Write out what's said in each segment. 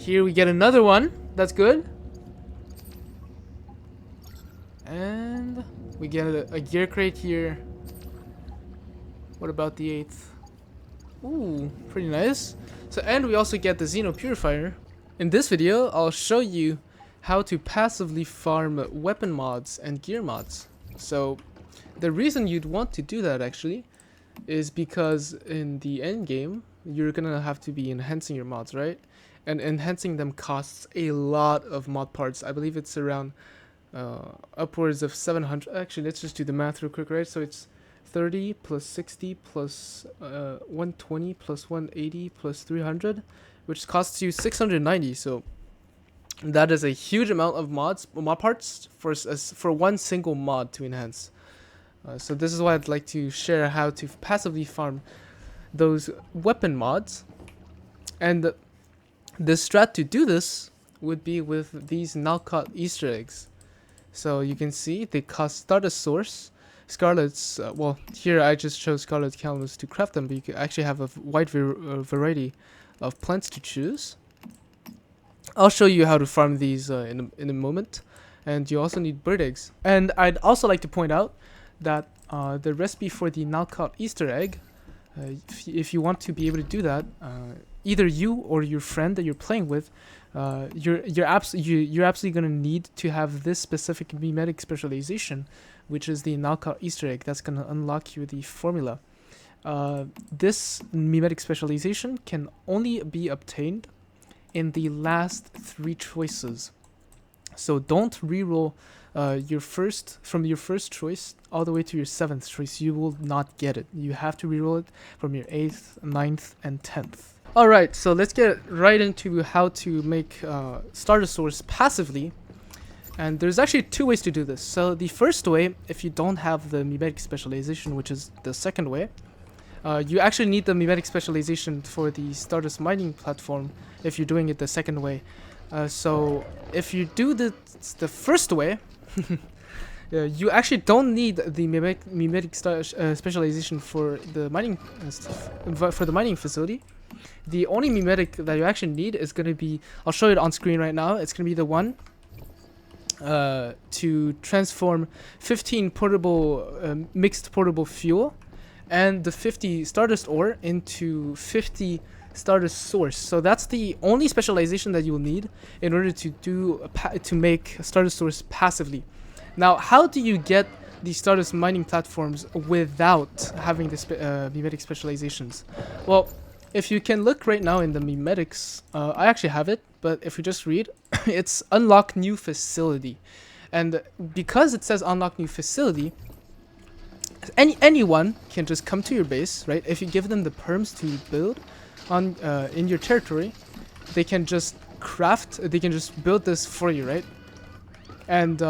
here we get another one. That's good. And we get a gear crate here. What about the 8th? Ooh, pretty nice. So, and we also get the Xeno Purifier. In this video, I'll show you how to passively farm weapon mods and gear mods. So, the reason you'd want to do that actually is because in the end game, you're gonna have to be enhancing your mods, right? And enhancing them costs a lot of mod parts. I believe it's around upwards of 700. Actually, let's just do the math real quick, right? So it's 30 plus 60 plus 120 plus 180 plus 300, which costs you 690. So that is a huge amount of mod parts for one single mod to enhance. So this is why I'd like to share how to passively farm those weapon mods. And the strat to do this would be with these Nalcott Easter eggs. So you can see they cost Stardust source. Scarlet's, well, here I just chose Scarlet canvas to craft them, but you can actually have a wide variety of plants to choose. I'll show you how to farm these in a moment. And you also need bird eggs. And I'd also like to point out that the recipe for the Nalcott Easter egg, if you want to be able to do that, either you or your friend that you're playing with, you're absolutely gonna need to have this specific Memetic specialization, which is the Nalcott Easter egg. That's gonna unlock you the formula. This Memetic specialization can only be obtained in the last 3 choices. So don't reroll from your first choice all the way to your 7th choice. You will not get it. You have to reroll it from your 8th, 9th, and 10th. Alright, so let's get right into how to make Stardust source passively. And there's actually 2 ways to do this. So the first way, if you don't have the Memetic specialization, which is the second way, you actually need the Memetic specialization for the Stardust mining platform if you're doing it the second way. So if you do the first way, you actually don't need the Memetic specialization for the mining facility. The only Memetic that you actually need is going to be, I'll show it on screen right now. It's going to be the one to transform 15 portable mixed portable fuel and the 50 Stardust ore into 50 Stardust source. So that's the only specialization that you will need in order to make Stardust source passively. Now, how do you get the Stardust mining platforms without having the Memetic specializations? Well, if you can look right now in the Memetics, I actually have it, but if you just read, it's unlock new facility. And because it says unlock new facility, anyone can just come to your base, right? If you give them the perms to build on in your territory, they can just build this for you, right? And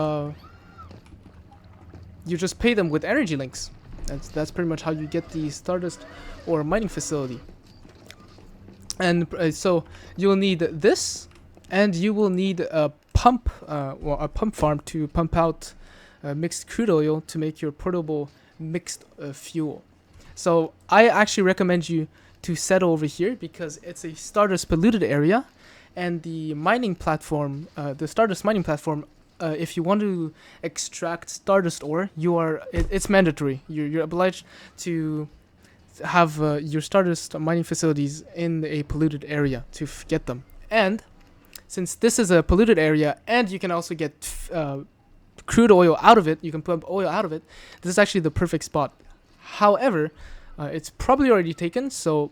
you just pay them with energy links. That's pretty much how you get the Stardust or mining facility. And so you will need this, and you will need a pump farm to pump out mixed crude oil to make your portable mixed fuel. So I actually recommend you to settle over here because it's a Stardust polluted area, and the mining platform, the Stardust mining platform, if you want to extract Stardust ore, it's mandatory. You're obliged to have your Stardust mining facilities in a polluted area to get them. And since this is a polluted area and you can also get crude oil out of it, you can pump oil out of it, this is actually the perfect spot. However, it's probably already taken, so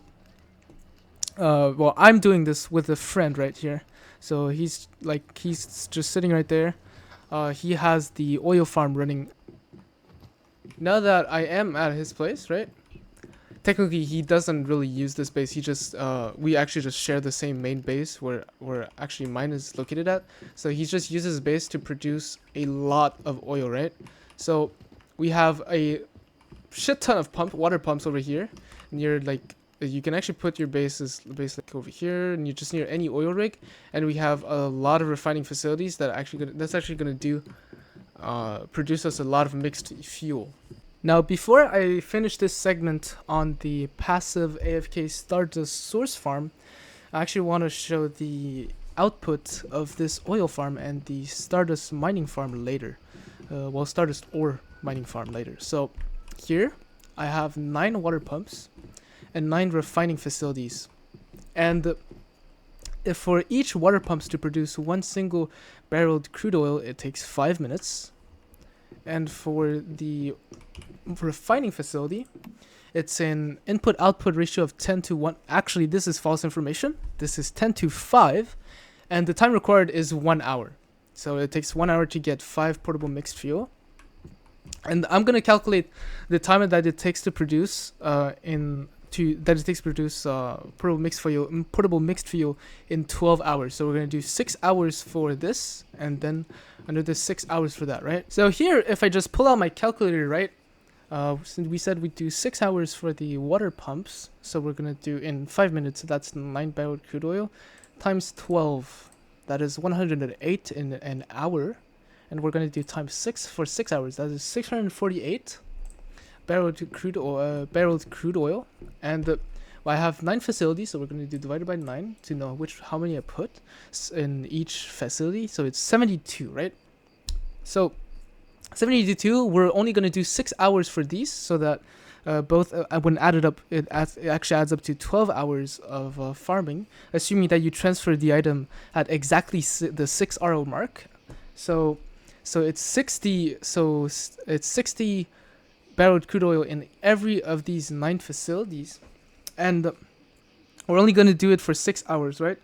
well, I'm doing this with a friend right here. So he's just sitting right there. He has the oil farm running. Now that I am at his place, right? Technically, he doesn't really use this base. He just we actually just share the same main base where actually mine is located at. So he just uses his base to produce a lot of oil, right? So we have a shit ton of water pumps over here. Near you can actually put your base like over here, and you just near any oil rig. And we have a lot of refining facilities that's actually gonna do produce us a lot of mixed fuel. Now, before I finish this segment on the passive AFK Stardust source farm, I actually want to show the output of this oil farm and the Stardust mining farm later. Well, Stardust ore mining farm later. So here I have 9 water pumps and 9 refining facilities. And if for each water pumps to produce 1 single barreled crude oil, it takes 5 minutes. And for the refining facility, it's an input-output ratio of 10 to 1. Actually, this is false information. This is 10 to 5. And the time required is 1 hour. So it takes 1 hour to get 5 portable mixed fuel. And I'm going to calculate the time that it takes to produce portable mixed fuel in 12 hours. So we're going to do 6 hours for this, and then another 6 hours for that, right? So here, if I just pull out my calculator, right, since we said we do 6 hours for the water pumps, so we're going to do in 5 minutes, so that's 9 barreled crude oil, times 12, that is 108 in an hour, and we're going to do times 6 for 6 hours, that is 648 barreled crude oil, and well, I have 9 facilities, so we're going to do divided by 9 to know how many I put in each facility. So it's 72, right? So 72, we're only going to do 6 hours for these, so that both when added up, it actually adds up to 12 hours of farming, assuming that you transfer the item at exactly the 6 hour mark. So it's 60. So it's 60 barreled crude oil in every of these 9 facilities, and we're only going to do it for 6 hours, right?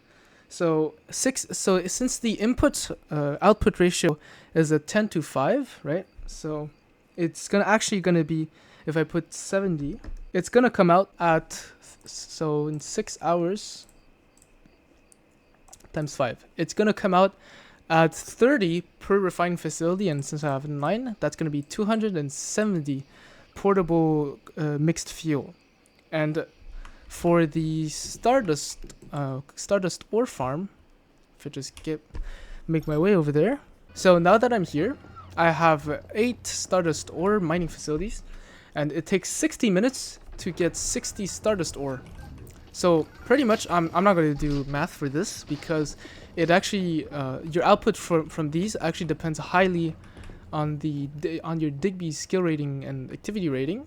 So since the input output ratio is a 10 to 5, right? So it's actually gonna be, if I put 70, it's gonna come out at, so in 6 hours times 5, it's gonna come out at 30 per refining facility, and since I have 9, that's gonna be 270 portable mixed fuel. And for the Stardust ore farm, if I just make my way over there. So now that I'm here, I have 8 Stardust ore mining facilities, and it takes 60 minutes to get 60 Stardust ore. So pretty much, I'm not going to do math for this, because it actually your output from these actually depends highly on your Digby skill rating and activity rating.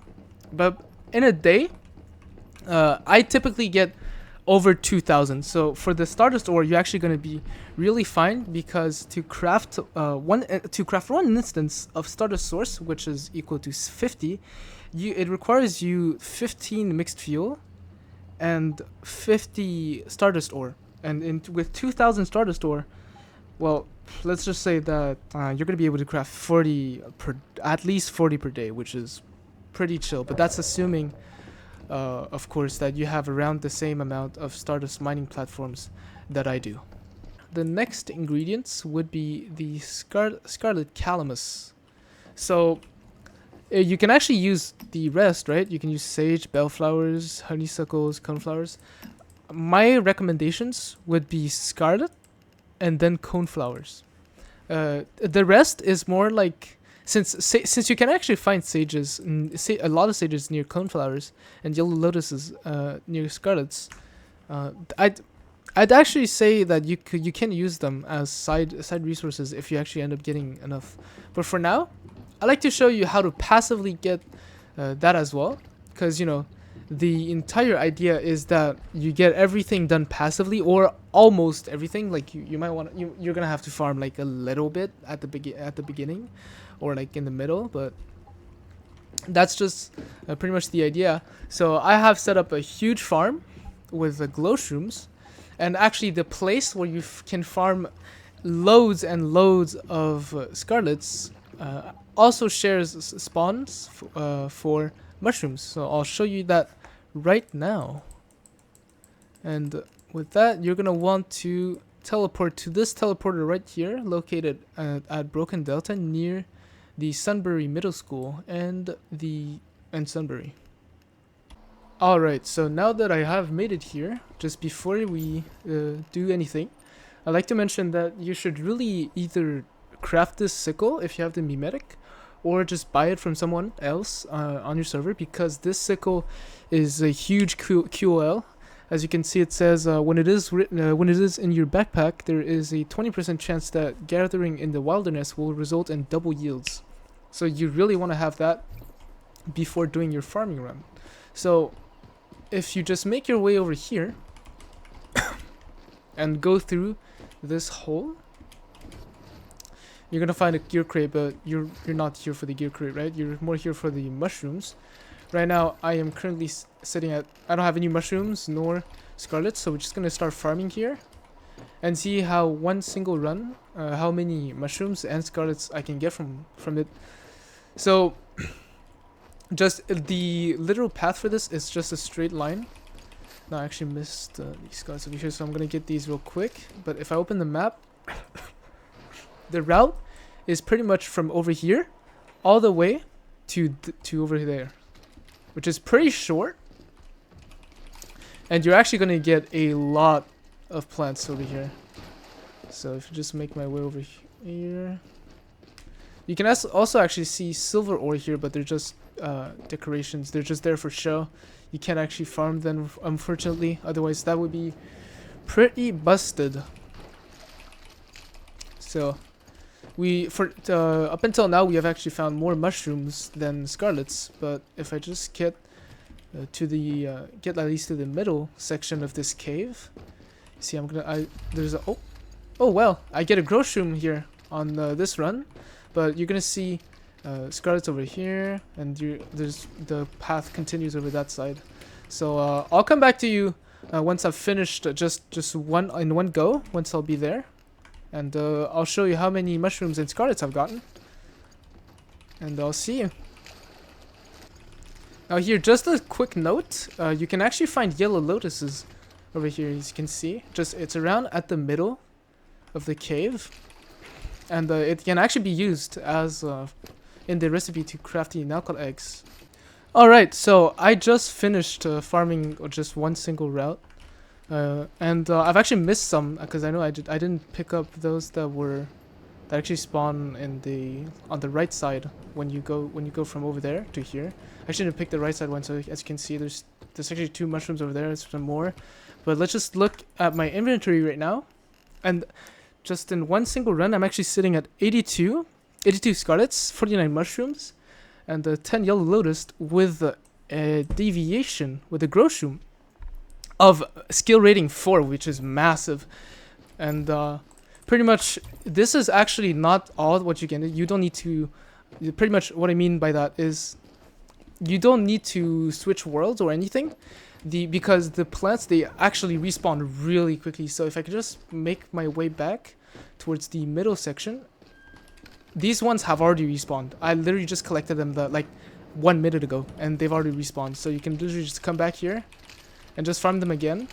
But in a day, I typically get over 2,000. So for the Stardust ore, you're actually going to be really fine, because to craft one instance of Stardust source, which is equal to 50, it requires you 15 mixed fuel and 50 Stardust ore. And with 2,000 Stardust ore, well, let's just say that you're going to be able to craft at least 40 per day, which is pretty chill. But that's assuming, of course, that you have around the same amount of Stardust mining platforms that I do. The next ingredients would be the Scarlet Calamus. So you can actually use the rest, right? You can use sage, bellflowers, honeysuckles, coneflowers. My recommendations would be Scarlet and then coneflowers. The rest is more like, since you can actually find sages, a lot of sages near coneflowers and yellow lotuses near Scarlets, I'd actually say that you can use them as side resources if you actually end up getting enough. But for now, I like to show you how to passively get that as well, because the entire idea is that you get everything done passively, or almost everything. Like you might want you're gonna have to farm like a little bit at the beginning, or like in the middle, but that's just pretty much the idea. So I have set up a huge farm with glow shrooms, and actually the place where you can farm loads and loads of Scarlets also shares spawns for mushrooms. So I'll show you that right now. And with that, you're gonna want to teleport to this teleporter right here, located at Broken Delta near the Sunbury Middle School and Sunbury. Alright, so now that I have made it here, just before we do anything, I'd like to mention that you should really either craft this sickle if you have the Memetic, or just buy it from someone else on your server, because this sickle is a huge QOL. As you can see, it says when it is in your backpack, there is a 20% chance that gathering in the wilderness will result in double yields. So you really want to have that before doing your farming run. So if you just make your way over here and go through this hole, you're gonna find a gear crate, but you're not here for the gear crate, right? You're more here for the mushrooms. Right now, I am currently sitting at... I don't have any mushrooms nor Scarlet, so we're just gonna start farming here and see how one single run, how many mushrooms and Scarlets I can get from it. So, just the literal path for this is just a straight line. No, I actually missed these Scarlets over here, so I'm gonna get these real quick. But if I open the map, the route is pretty much from over here all the way to over there, which is pretty short, and you're actually going to get a lot of plants over here. So if you just make my way over here, you can also actually see silver ore here, but they're just decorations. They're just there for show. You can't actually farm them, unfortunately, otherwise that would be pretty busted. So up until now, we have actually found more mushrooms than Scarlets. But if I just get get at least to the middle section of this cave, see, there's a oh well, I get a growshroom here on this run, but you're gonna see Scarlets over here, and the path continues over that side. So I'll come back to you once I've finished just one in one go. Once I'll be there. And I'll show you how many mushrooms and Scarlets I've gotten. And I'll see you. Now here, just a quick note. You can actually find yellow lotuses over here, as you can see. It's around at the middle of the cave. And it can actually be used as in the recipe to craft the Nalcott eggs. Alright, so I just finished farming just one single route. And I've actually missed some because I know I didn't pick up those that actually spawn on the right side when you go from over there to here. I actually didn't pick the right side one, so as you can see, there's actually 2 mushrooms over there. There's some more, but let's just look at my inventory right now, and just in one single run, I'm actually sitting at 82 Scarlets, 49 mushrooms, and 10 yellow lotus with a deviation with a growshroom of skill rating 4, which is massive. And pretty much this is actually not all what you get. You don't need to, pretty much what I mean by that is you don't need to switch worlds or anything, because the plants, they actually respawn really quickly. So if I could just make my way back towards the middle section, these ones have already respawned. I literally just collected them like 1 minute ago, and they've already respawned. So you can literally just come back here and just farm them again.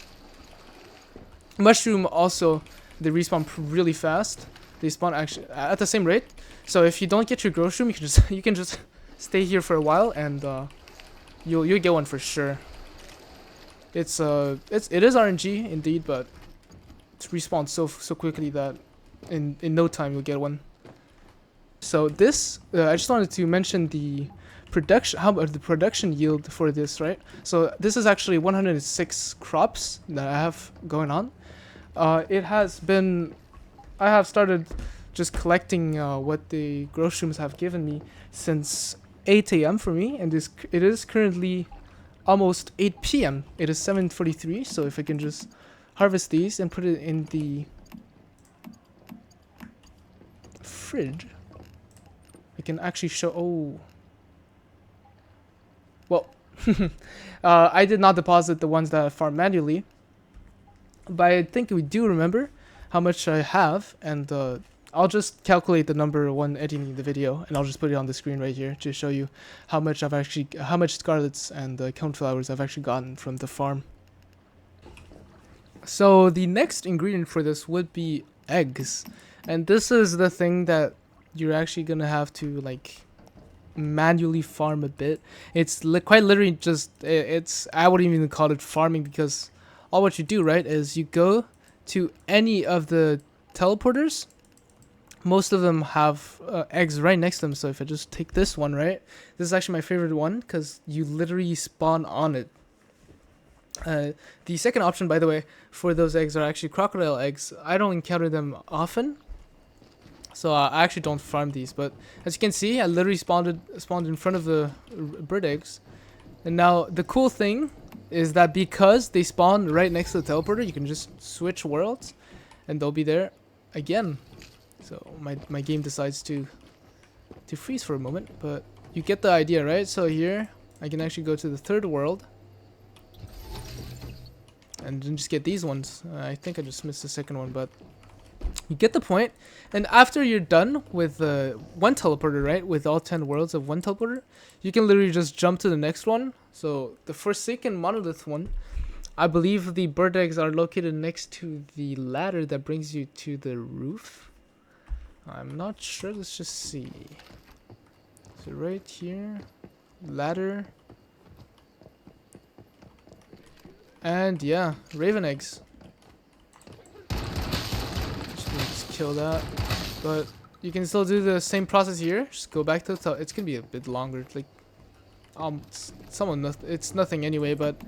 Mushroom also, they respawn really fast. They spawn actually at the same rate. So if you don't get your growshroom, you can just stay here for a while, and you'll get one for sure. It is RNG indeed, but it's respawned so quickly that in no time you'll get one. So this, I just wanted to mention the production yield for this, right? So this is actually 106 crops that I have going on. I have started just collecting what the growshrooms have given me since 8 a.m. for me, and it is currently almost 8 p.m. It is 7:43, so if I can just harvest these and put it in the fridge, I can actually show. Oh. Well, I did not deposit the ones that I farmed manually, but I think we do remember how much I have, and I'll just calculate the number when editing the video, and I'll just put it on the screen right here to show you how much Scarlets and Coneflowers I've actually gotten from the farm. So the next ingredient for this would be eggs, and this is the thing that you're actually gonna have to like manually farm a bit. It's quite literally just I wouldn't even call it farming, because all what you do, right, is you go to any of the teleporters. Most of them have eggs right next to them. So if I just take this one, right, this is actually my favorite one because you literally spawn on it. The second option, by the way, for those eggs are actually crocodile eggs. I don't encounter them often, so I actually don't farm these. But as you can see, I literally spawned in front of the bird eggs. And now the cool thing is that because they spawn right next to the teleporter, you can just switch worlds, and they'll be there again. So my game decides to freeze for a moment, but you get the idea, right? So here I can actually go to the third world and then just get these ones. I think I just missed the second one, but you get the point. And after you're done with one teleporter, right, with all 10 worlds of one teleporter, you can literally just jump to the next one. So the Forsaken Monolith one, I believe the bird eggs are located next to the ladder that brings you to the roof. I'm not sure. Let's just see. So right here, ladder, and yeah, raven eggs. Just kill that, but you can still do the same process here. Just go back to the top. It's gonna be a bit longer. Like, it's nothing anyway. But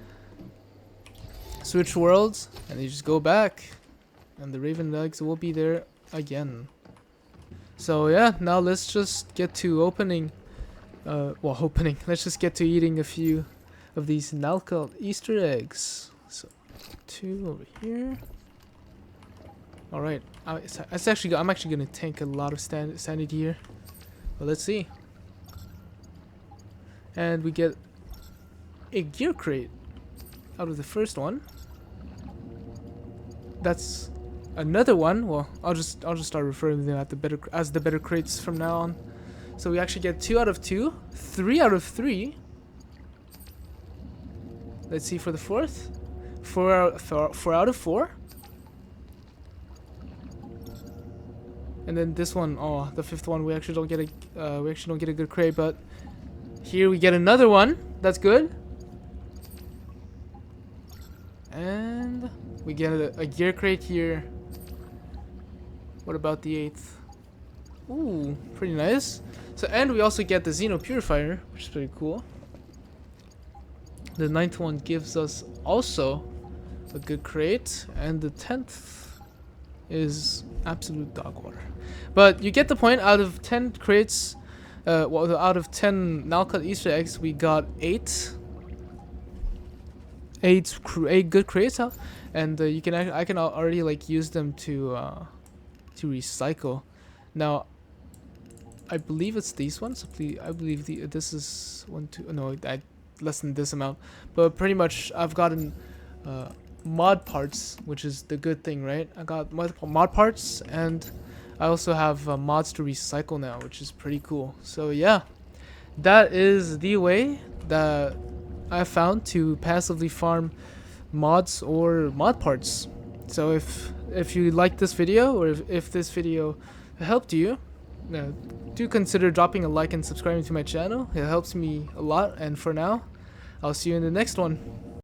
switch worlds, and you just go back, and the raven eggs will be there again. So yeah, now let's just get to opening. Let's just get to eating a few of these Nalcott Easter eggs. So 2 over here. All right, I'm actually gonna tank a lot of sanity here. But let's see. And we get a gear crate out of the first one. That's another one. Well, I'll just start referring to them as the better crates from now on. So we actually get 2 out of 2, 3 out of 3. Let's see for the fourth. 4 out of 4. And then this one, oh, the fifth one, we actually don't get a good crate, but here we get another one. That's good. And we get a gear crate here. What about the 8th? Ooh, pretty nice. So, and we also get the Xeno Purifier, which is pretty cool. The 9th one gives us also a good crate, and the 10th is absolute dog water. But you get the point. Out of 10 crates, out of 10 Nalcott Easter eggs, we got 8 good crates, huh? And I can already like use them to recycle. Now, I believe it's these ones. I believe this is 1, 2. No, less than this amount. But pretty much, I've gotten mod parts, which is the good thing, right? I got multiple mod parts, and I also have mods to recycle now, which is pretty cool. So yeah, that is the way that I found to passively farm mods or mod parts. So if you like this video, or if this video helped you, do consider dropping a like and subscribing to my channel. It helps me a lot. And for now, I'll see you in the next one.